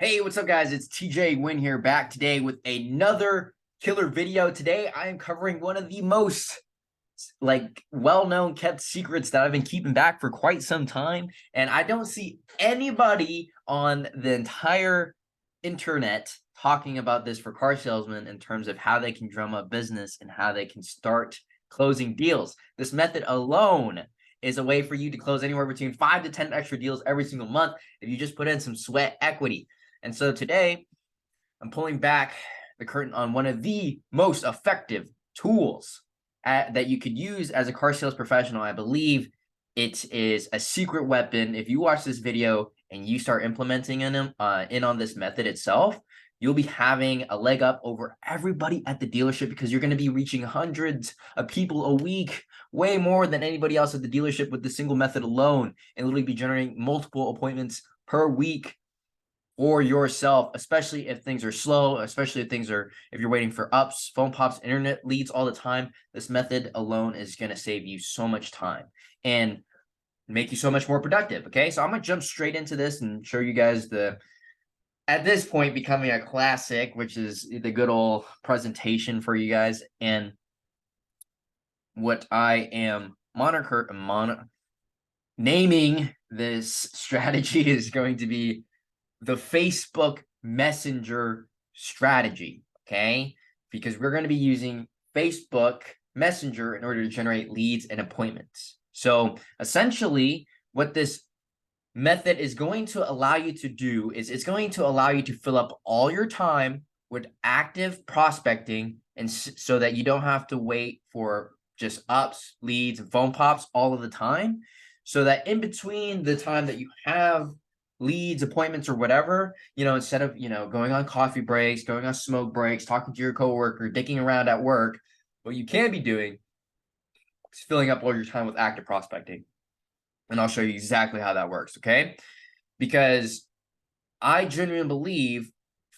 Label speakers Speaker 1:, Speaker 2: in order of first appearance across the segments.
Speaker 1: Hey, what's up, guys? It's TJ Win here, back today with another killer video. Today, I am covering one of the most well-known kept secrets that I've been keeping back for quite some time, and I don't see anybody on the entire internet talking about this for car salesmen in terms of how they can drum up business and how they can start closing deals. This method alone is a way for you to close anywhere between 5 to 10 extra deals every single month if you just put in some sweat equity. And so today, I'm pulling back the curtain on one of the most effective tools that you could use as a car sales professional. I believe it is a secret weapon. If you watch this video and you start implementing in on this method itself, you'll be having a leg up over everybody at the dealership because you're going to be reaching hundreds of people a week, way more than anybody else at the dealership with the single method alone, and literally be generating multiple appointments per week or yourself, especially if things are slow, especially if you're waiting for ups, phone pops, internet leads all the time. This method alone is going to save you so much time and make you so much more productive. Okay, so I'm gonna jump straight into this and show you guys at this point becoming a classic, which is the good old presentation for you guys. And what I am naming this strategy is going to be the Facebook Messenger strategy, okay? Because we're going to be using Facebook Messenger in order to generate leads and appointments. So essentially, what this method is going to allow you to do is it's going to allow you to fill up all your time with active prospecting, and so that you don't have to wait for just ups, leads, and phone pops all of the time. So that in between the time that you have leads, appointments, or whatever, instead of, going on coffee breaks, going on smoke breaks, talking to your coworker, dicking around at work, what you can be doing is filling up all your time with active prospecting. And I'll show you exactly how that works, okay? Because I genuinely believe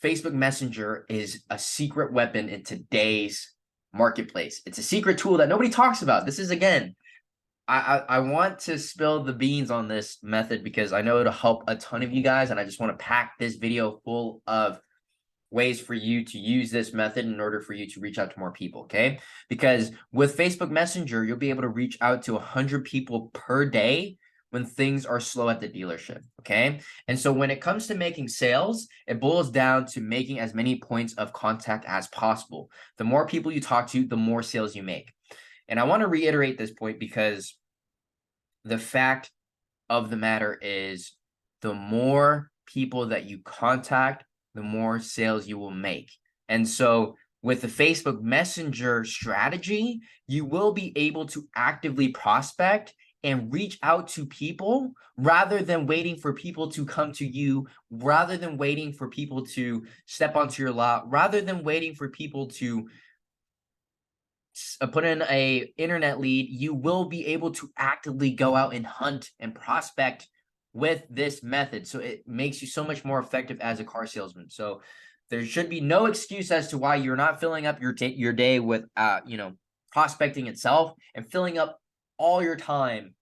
Speaker 1: Facebook Messenger is a secret weapon in today's marketplace. It's a secret tool that nobody talks about. This is, again, I want to spill the beans on this method because I know it'll help a ton of you guys, and I just want to pack this video full of ways for you to use this method in order for you to reach out to more people, okay? Because with Facebook Messenger, you'll be able to reach out to 100 people per day when things are slow at the dealership, okay? And so when it comes to making sales, it boils down to making as many points of contact as possible. The more people you talk to, the more sales you make. And I want to reiterate this point because the fact of the matter is the more people that you contact, the more sales you will make. And so with the Facebook Messenger strategy, you will be able to actively prospect and reach out to people rather than waiting for people to come to you, rather than waiting for people to step onto your lot, rather than waiting for people to put in a internet lead. You will be able to actively go out and hunt and prospect with this method. So it makes you so much more effective as a car salesman. So there should be no excuse as to why you're not filling up your day with prospecting itself and filling up all your time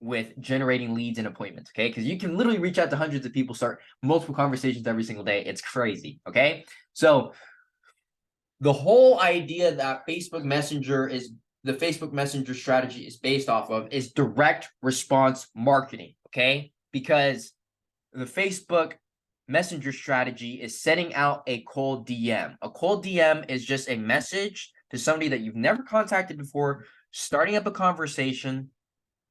Speaker 1: with generating leads and appointments, okay? Because you can literally reach out to hundreds of people, start multiple conversations every single day. It's crazy, okay? So the whole idea that the Facebook Messenger strategy is based off of is direct response marketing, okay? Because the Facebook Messenger strategy is setting out a cold DM. A cold DM is just a message to somebody that you've never contacted before, starting up a conversation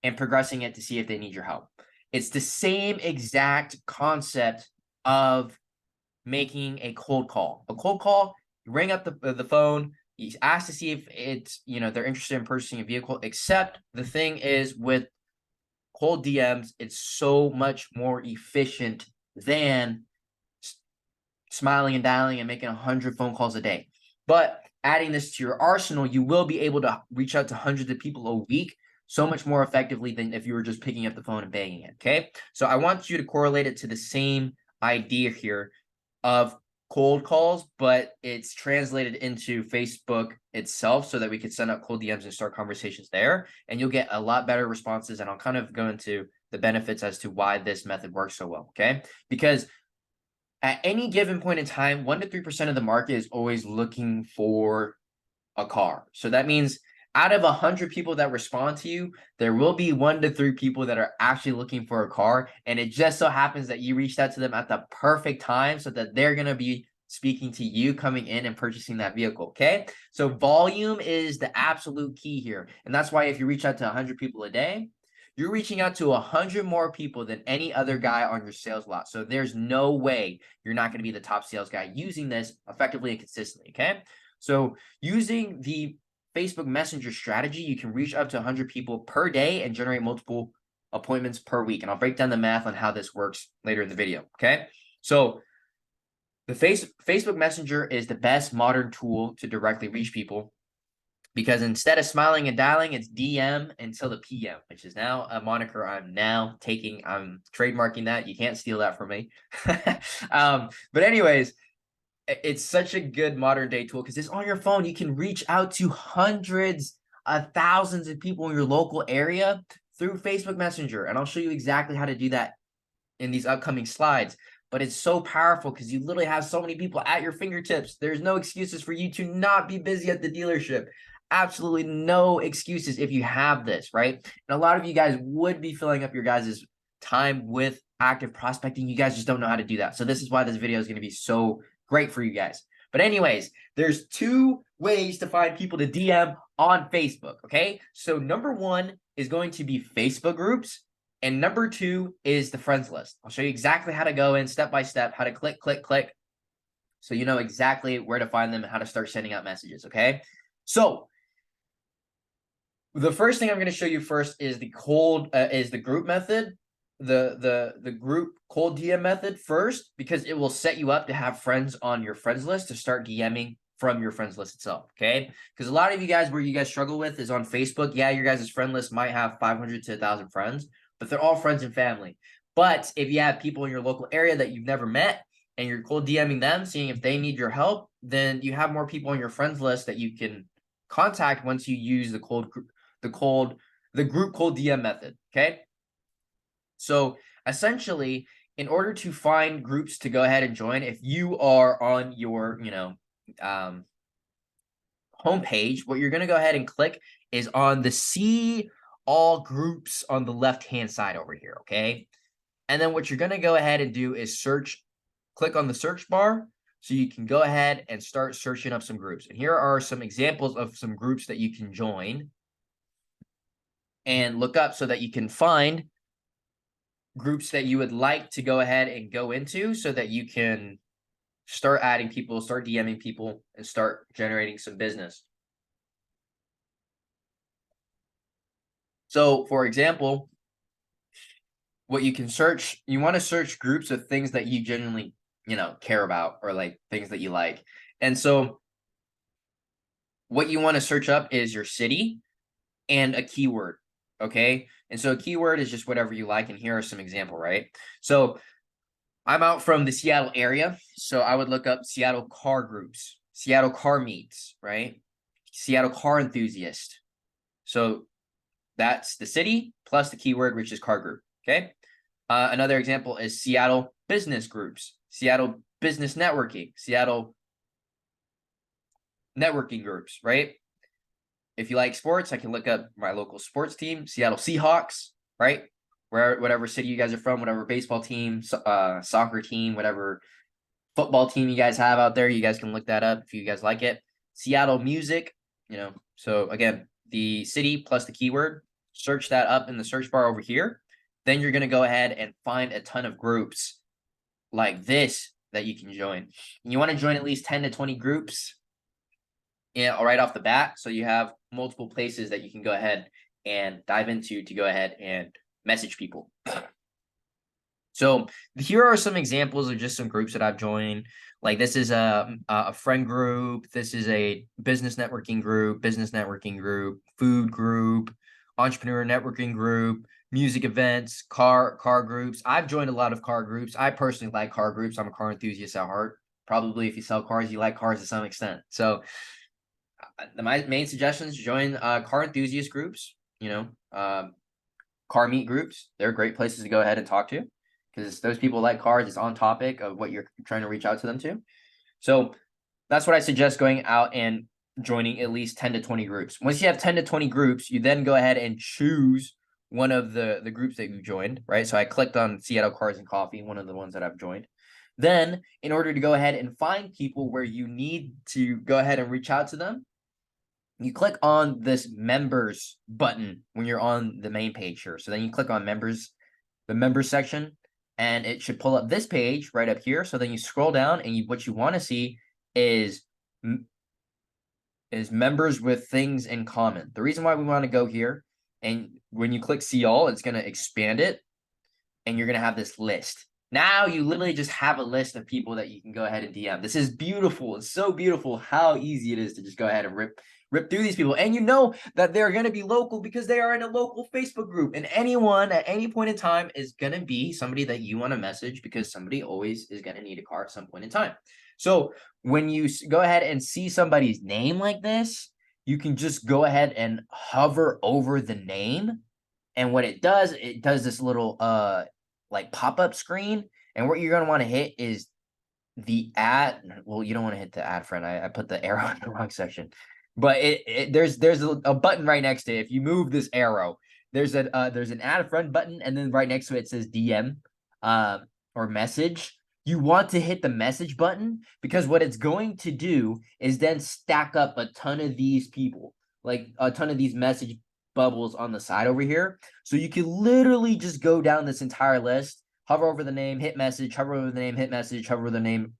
Speaker 1: and progressing it to see if they need your help. It's the same exact concept of making a cold call. A cold call, you ring up the phone, you ask to see if it's, they're interested in purchasing a vehicle, except the thing is with cold DMs, it's so much more efficient than smiling and dialing and making 100 phone calls a day. But adding this to your arsenal, you will be able to reach out to hundreds of people a week so much more effectively than if you were just picking up the phone and banging it, okay? So I want you to correlate it to the same idea here of cold calls, but it's translated into Facebook itself so that we could send out cold DMs and start conversations there, and you'll get a lot better responses. And I'll kind of go into the benefits as to why this method works so well, okay? Because At any given point in time, 1 to 3% of the market is always looking for a car. So that means out of 100 people that respond to you, there will be 1 to 3 people that are actually looking for a car. And it just so happens that you reached out to them at the perfect time so that they're going to be speaking to you, coming in and purchasing that vehicle. Okay. So volume is the absolute key here. And that's why if you reach out to 100 people a day, you're reaching out to 100 more people than any other guy on your sales lot. So there's no way you're not going to be the top sales guy using this effectively and consistently. Okay. So using the Facebook Messenger strategy, you can reach up to 100 people per day and generate multiple appointments per week. And I'll break down the math on how this works later in the video. Okay. So the Facebook Messenger is the best modern tool to directly reach people, because instead of smiling and dialing, it's DM until the PM, which is now a moniker I'm trademarking that. You can't steal that from me. But anyways, it's such a good modern day tool because it's on your phone. You can reach out to hundreds of thousands of people in your local area through Facebook Messenger. And I'll show you exactly how to do that in these upcoming slides. But it's so powerful because you literally have so many people at your fingertips. There's no excuses for you to not be busy at the dealership. Absolutely no excuses if you have this, right? And a lot of you guys would be filling up your guys' time with active prospecting. You guys just don't know how to do that. So this is why this video is going to be so great for you guys. But anyways, there's 2 ways to find people to DM on Facebook, okay? So number 1 is going to be Facebook groups, and number 2 is the friends list. I'll show you exactly how to go in step by step, how to click, so you know exactly where to find them and how to start sending out messages, okay? So the first thing I'm going to show you first is the group method. The group cold DM method first, because it will set you up to have friends on your friends list to start DMing from your friends list itself. Okay. Because a lot of you guys, where you guys struggle with is on Facebook. Yeah, your guys' friend list might have 500 to 1,000 friends, but they're all friends and family. But if you have people in your local area that you've never met and you're cold DMing them, seeing if they need your help, then you have more people on your friends list that you can contact once you use the group cold DM method. Okay. So essentially, in order to find groups to go ahead and join, if you are on your, homepage, what you're going to go ahead and click is on the see all groups on the left-hand side over here, okay? And then what you're going to go ahead and do is click on the search bar, so you can go ahead and start searching up some groups. And here are some examples of some groups that you can join and look up so that you can find groups that you would like to go ahead and go into so that you can start adding people, start DMing people, and start generating some business. So, for example, what you can search, you want to search groups of things that you genuinely, care about, or like things that you like. And so what you want to search up is your city and a keyword. Okay. And so a keyword is just whatever you like. And here are some example, right? So I'm out from the Seattle area. So I would look up Seattle car groups, Seattle car meets, right? Seattle car enthusiast. So that's the city plus the keyword, which is car group. Okay. Another example is Seattle business groups, Seattle business networking, Seattle networking groups, right? If you like sports, I can look up my local sports team, Seattle Seahawks, right? Whatever city you guys are from, whatever baseball team, soccer team, whatever football team you guys have out there, you guys can look that up if you guys like it. Seattle music, so again, the city plus the keyword, search that up in the search bar over here. Then you're going to go ahead and find a ton of groups like this that you can join. And you want to join at least 10 to 20 groups right off the bat, so you have multiple places that you can go ahead and dive into to go ahead and message people. So here are some examples of just some groups that I've joined. Like this is a friend group. This is a business networking group, food group, entrepreneur networking group, music events, car groups. I've joined a lot of car groups. I personally like car groups. I'm a car enthusiast at heart. Probably if you sell cars, you like cars to some extent. So my main suggestions: join car enthusiast groups, car meet groups. They're great places to go ahead and talk to. because those people like cars. It's on topic of what you're trying to reach out to them to. So that's what I suggest, going out and joining at least 10 to 20 groups. Once you have 10 to 20 groups, you then go ahead and choose one of the groups that you joined, right? So I clicked on Seattle Cars and Coffee, one of the ones that I've joined. Then, in order to go ahead and find people where you need to go ahead and reach out to them, you click on this members button when you're on the main page here. So then you click on members, the members section, and it should pull up this page right up here. So then you scroll down, and what you want to see is members with things in common. The reason why we want to go here, and when you click see all, it's going to expand it, and you're going to have this list. Now you literally just have a list of people that you can go ahead and DM. This is beautiful. It's so beautiful how easy it is to just go ahead and rip through these people. And you know that they're going to be local because they are in a local Facebook group. And anyone at any point in time is going to be somebody that you want to message, because somebody always is going to need a car at some point in time. So when you go ahead and see somebody's name like this, you can just go ahead and hover over the name. And what it does this little like pop-up screen. And what you're going to want to hit is the ad. Well, you don't want to hit the ad, friend. I put the arrow in the wrong section. But there's a button right next to it. If you move this arrow, there's an add a friend button, and then right next to it says DM or message. You want to hit the message button, because what it's going to do is then stack up a ton of these people, like a ton of these message bubbles on the side over here. So you can literally just go down this entire list, hover over the name, hit message, hover over the name, hit message, hover over the name,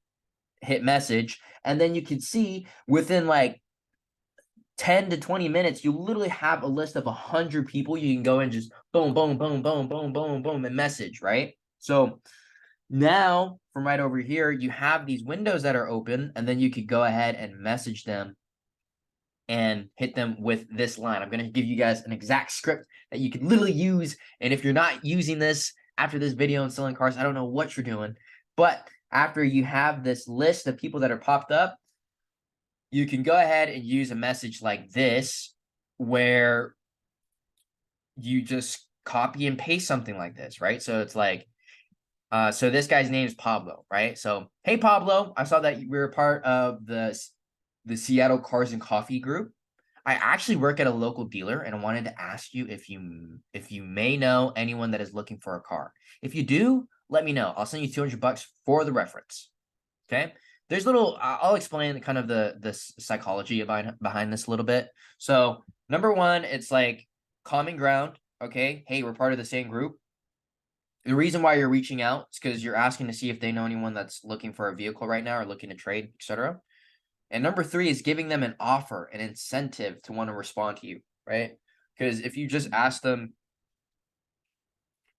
Speaker 1: hit message, and then you can see within like 10 to 20 minutes, you literally have a list of 100 people. You can go and just boom, boom, boom, boom, boom, boom, boom, and message, right? So now from right over here, you have these windows that are open, and then you could go ahead and message them and hit them with this line. I'm going to give you guys an exact script that you can literally use. And if you're not using this after this video and selling cars, I don't know what you're doing. But after you have this list of people that are popped up, you can go ahead and use a message like this, where you just copy and paste something like this, right? So it's like, so this guy's name is Pablo, right? So, hey, Pablo, I saw that we were part of the Seattle Cars and Coffee group. I actually work at a local dealer, and I wanted to ask you if you may know anyone that is looking for a car. If you do, let me know. I'll send you $200 for the reference. Okay. There's I'll explain kind of the psychology behind this a little bit. So number one, it's like common ground. Okay. Hey, we're part of the same group. The reason why you're reaching out is because you're asking to see if they know anyone that's looking for a vehicle right now or looking to trade, etc. And number three is giving them an offer, an incentive to want to respond to you, right? Because if you just ask them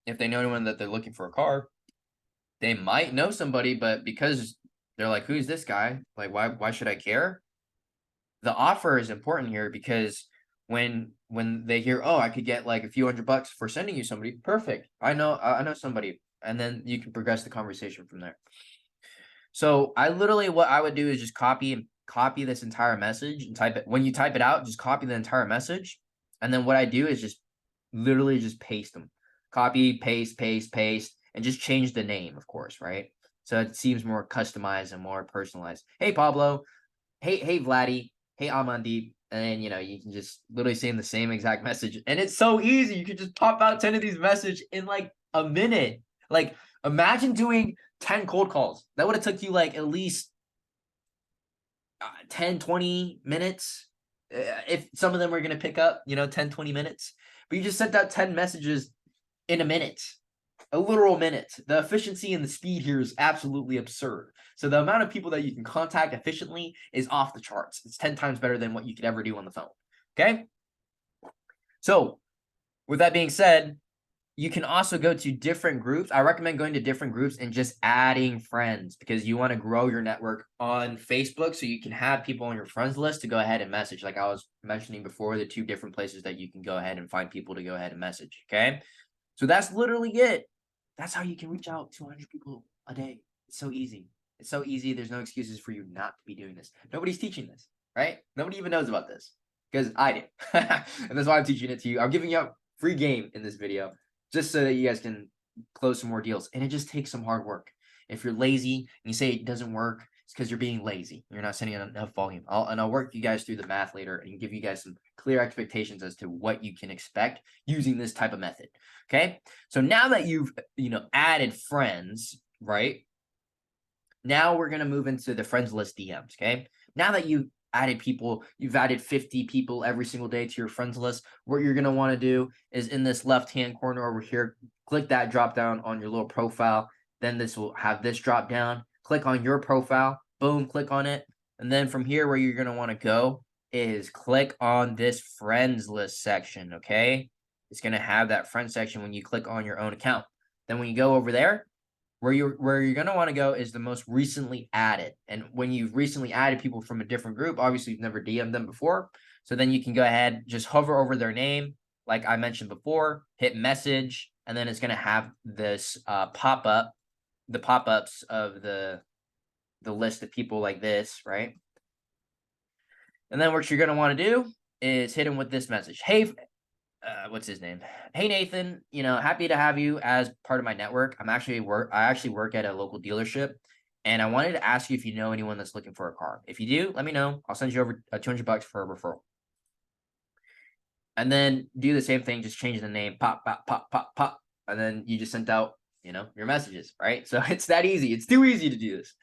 Speaker 1: if they know anyone that they're looking for a car, they might know somebody, but because they're like, who's this guy? Like, why should I care? The offer is important here, because when they hear, oh, I could get like a few $100 for sending you somebody, perfect. I know somebody, and then you can progress the conversation from there. So what I would do is just copy this entire message and type it. When you type it out, just copy the entire message, and then what I do is just literally just paste them, copy, paste, and just change the name, of course, right? So it seems more customized and more personalized. Hey, Pablo. Hey, Vladdy. Hey, Amandip. And then, you can just literally send the same exact message. And it's so easy. You can just pop out 10 of these messages in like a minute. Like, imagine doing 10 cold calls. That would have took you like at least 10, 20 minutes. If some of them were going to pick up, 10, 20 minutes. But you just sent out 10 messages in a minute. A literal minute. The efficiency and the speed here is absolutely absurd. So the amount of people that you can contact efficiently is off the charts. It's 10 times better than what you could ever do on the phone. Okay? So with that being said, you can also go to different groups. I recommend going to different groups and just adding friends, because you want to grow your network on Facebook so you can have people on your friends list to go ahead and message. Like I was mentioning before, the 2 different places that you can go ahead and find people to go ahead and message. Okay? So that's literally it. That's how you can reach out to 100 people a day. It's so easy. It's so easy. There's no excuses for you not to be doing this. Nobody's teaching this, right? Nobody even knows about this, because I do. And that's why I'm teaching it to you. I'm giving you a free game in this video just so that you guys can close some more deals. And it just takes some hard work. If you're lazy and you say it doesn't work, it's because you're being lazy. You're not sending enough volume. I'll work you guys through the math later and give you guys some clear expectations as to what you can expect using this type of method. Okay. So now that you've, added friends, right? Now we're going to move into the friends list DMs. Okay. Now that you've added people, you've added 50 people every single day to your friends list. What you're going to want to do is in this left-hand corner over here, click that drop down on your little profile. Then this will have this drop down. Click on your profile. Boom, click on it. And then from here, where you're going to want to go is click on this friends list section. Okay. It's going to have that friend section when you click on your own account. Then when you go over there, where you're going to want to go is the most recently added. And when you've recently added people from a different group, obviously you've never DM'd them before. So then you can go ahead, just hover over their name, like I mentioned before, hit message, and then it's going to have this pop-up, the pop-ups of the list of people like this, right? And then what you're going to want to do is hit them with this message. Hey, what's his name? Hey, Nathan, happy to have you as part of my network. I actually work at a local dealership, and I wanted to ask you if you know anyone that's looking for a car. If you do, let me know. I'll send you over $200 for a referral. And then do the same thing, just change the name, pop, pop, pop, pop, pop. And then you just sent out, your messages, right? So it's that easy. It's too easy to do this.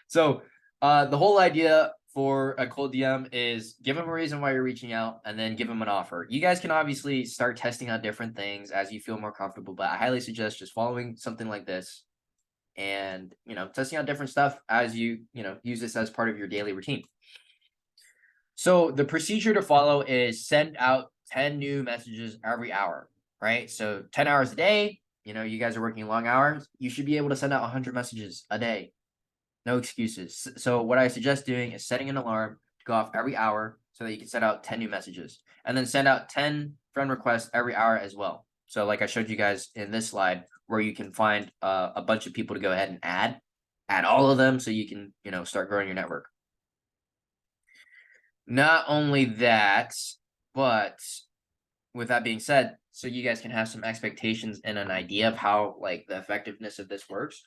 Speaker 1: So the whole idea for a cold DM is give them a reason why you're reaching out and then give them an offer. You guys can obviously start testing out different things as you feel more comfortable, but I highly suggest just following something like this and, testing out different stuff as you, use this as part of your daily routine. So the procedure to follow is send out 10 new messages every hour, right? So 10 hours a day, you guys are working long hours. You should be able to send out 100 messages a day. No excuses. So what I suggest doing is setting an alarm to go off every hour so that you can send out 10 new messages and then send out 10 friend requests every hour as well. So like I showed you guys in this slide where you can find a bunch of people to go ahead and add all of them so you can, start growing your network. Not only that, but with that being said, so you guys can have some expectations and an idea of how like the effectiveness of this works.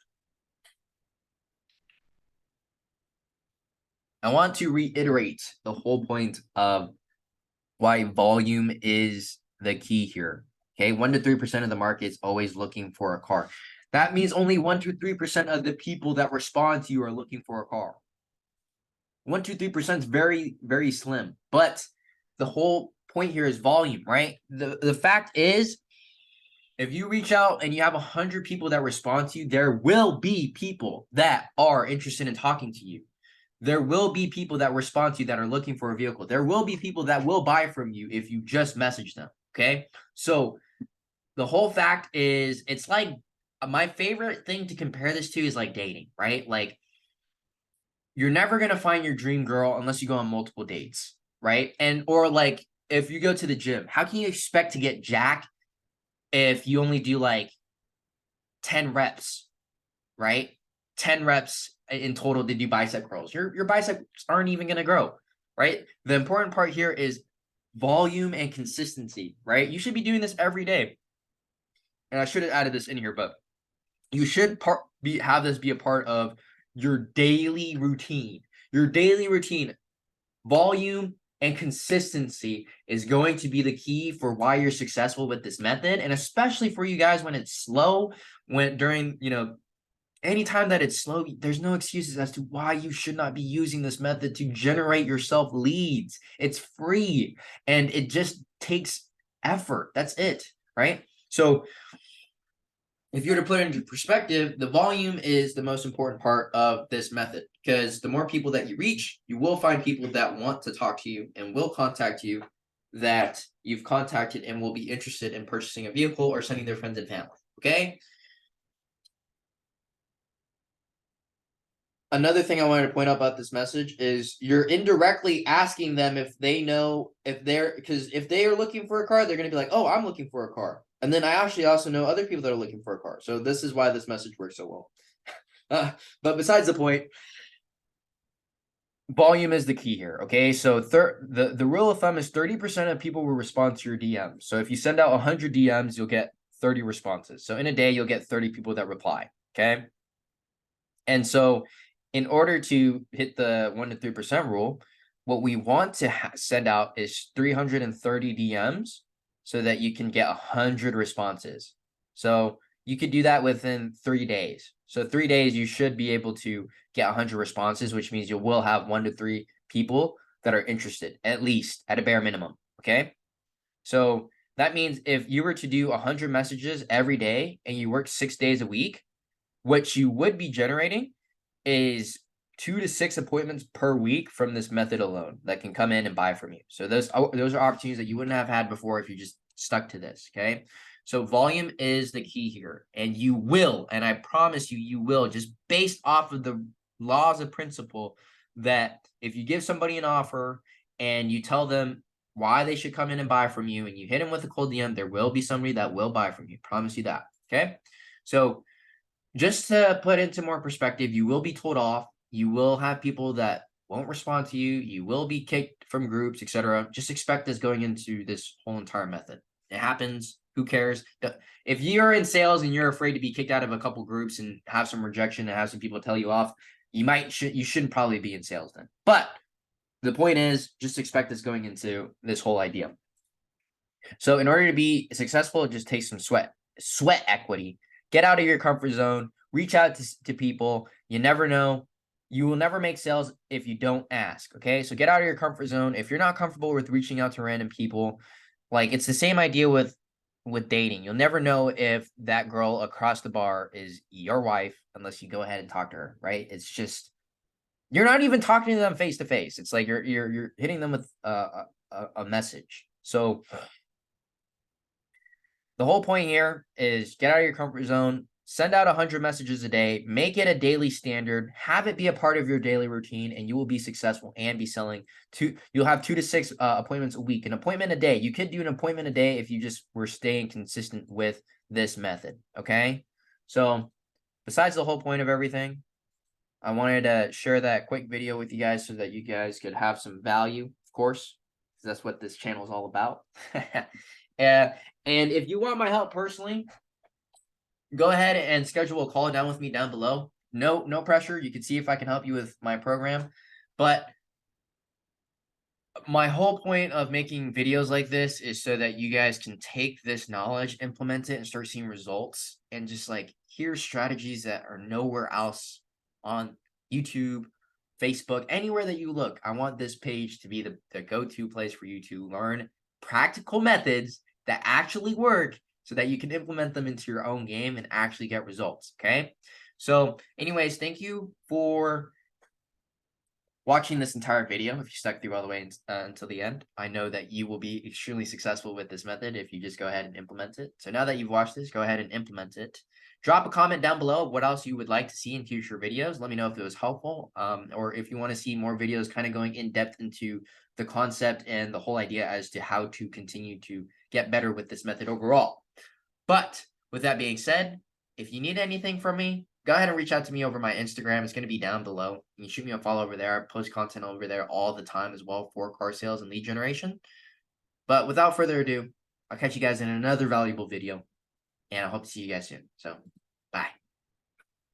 Speaker 1: I want to reiterate the whole point of why volume is the key here. Okay, 1 to 3% of the market is always looking for a car. That means only 1 to 3% of the people that respond to you are looking for a car. 1 to 3% is very, very slim. But the whole point here is volume, right? The fact is, if you reach out and you have 100 people that respond to you, there will be people that are interested in talking to you. There will be people that respond to you that are looking for a vehicle. There will be people that will buy from you if you just message them, okay? So the whole fact is, it's like, my favorite thing to compare this to is like dating, right? Like, you're never going to find your dream girl unless you go on multiple dates, right? Or like, if you go to the gym, how can you expect to get jacked if you only do like 10 reps, right? 10 reps in total to do bicep curls. Your biceps aren't even going to grow, right? The important part here is volume and consistency, right? You should be doing this every day. And I should have added this in here, but you should have this be a part of your daily routine. Your daily routine, volume and consistency is going to be the key for why you're successful with this method. And especially for you guys when it's slow, during, anytime that it's slow, there's no excuses as to why you should not be using this method to generate yourself leads. It's free and it just takes effort. That's it, right? So if you were to put it into perspective, the volume is the most important part of this method, because the more people that you reach, you will find people that want to talk to you and will contact you that you've contacted and will be interested in purchasing a vehicle or sending their friends and family, okay? Another thing I wanted to point out about this message is you're indirectly asking them if they know because if they are looking for a car, they're going to be like, oh, I'm looking for a car. And then I actually also know other people that are looking for a car. So this is why this message works so well. But besides the point, volume is the key here. Okay. So the rule of thumb is 30% of people will respond to your DMs. So if you send out 100 DMs, you'll get 30 responses. So in a day, you'll get 30 people that reply. Okay. And so in order to hit the 1 to 3% rule, what we want to send out is 330 DMs so that you can get 100 responses. So you could do that within 3 days. So 3 days, you should be able to get 100 responses, which means you will have 1 to 3 people that are interested, at least at a bare minimum. Okay. So that means if you were to do 100 messages every day and you work 6 days a week, what you would be generating is 2 to 6 appointments per week from this method alone that can come in and buy from you. So those are opportunities that you wouldn't have had before if you just stuck to this. Okay. So volume is the key here, and you will, and I promise you, you will, just based off of the laws of principle, that if you give somebody an offer and you tell them why they should come in and buy from you, and you hit them with a cold DM, there will be somebody that will buy from you. Promise you that. Okay. So just to put into more perspective, you will be told off. You will have people that won't respond to you. You will be kicked from groups, etc. Just expect this going into this whole entire method. It happens. Who cares? If you're in sales and you're afraid to be kicked out of a couple groups and have some rejection and have some people tell you off, you shouldn't probably be in sales then. But the point is, just expect this going into this whole idea. So in order to be successful, it just takes some sweat equity. Get out of your comfort zone, reach out to people. You never know. You will never make sales if you don't ask. Okay. So get out of your comfort zone. If you're not comfortable with reaching out to random people, like it's the same idea with dating. You'll never know if that girl across the bar is your wife unless you go ahead and talk to her, right? It's just, you're not even talking to them face to face. It's like you're hitting them with a message. So the whole point here is get out of your comfort zone, send out 100 messages a day, make it a daily standard, have it be a part of your daily routine, and you will be successful and be selling you'll have 2 to 6 appointments a week, an appointment a day. You could do an appointment a day if you just were staying consistent with this method. Okay. So besides the whole point of everything, I wanted to share that quick video with you guys so that you guys could have some value, of course, because that's what this channel is all about. And if you want my help personally, go ahead and schedule a call down with me down below. No pressure. You can see if I can help you with my program. But my whole point of making videos like this is so that you guys can take this knowledge, implement it, and start seeing results, and just like hear strategies that are nowhere else on YouTube, Facebook, anywhere that you look. I want this page to be the go-to place for you to learn practical methods that actually work so that you can implement them into your own game and actually get results. Okay. So anyways, thank you for watching this entire video. If you stuck through all the way until the end, I know that you will be extremely successful with this method if you just go ahead and implement it. So now that you've watched this, go ahead and implement it. Drop a comment down below of what else you would like to see in future videos. Let me know if it was helpful, or if you want to see more videos kind of going in depth into the concept and the whole idea as to how to continue to get better with this method overall. But with that being said, if you need anything from me, go ahead and reach out to me over my Instagram. It's going to be down below. You can shoot me a follow over there. I post content over there all the time as well for car sales and lead generation. But without further ado, I'll catch you guys in another valuable video, and I hope to see you guys soon. So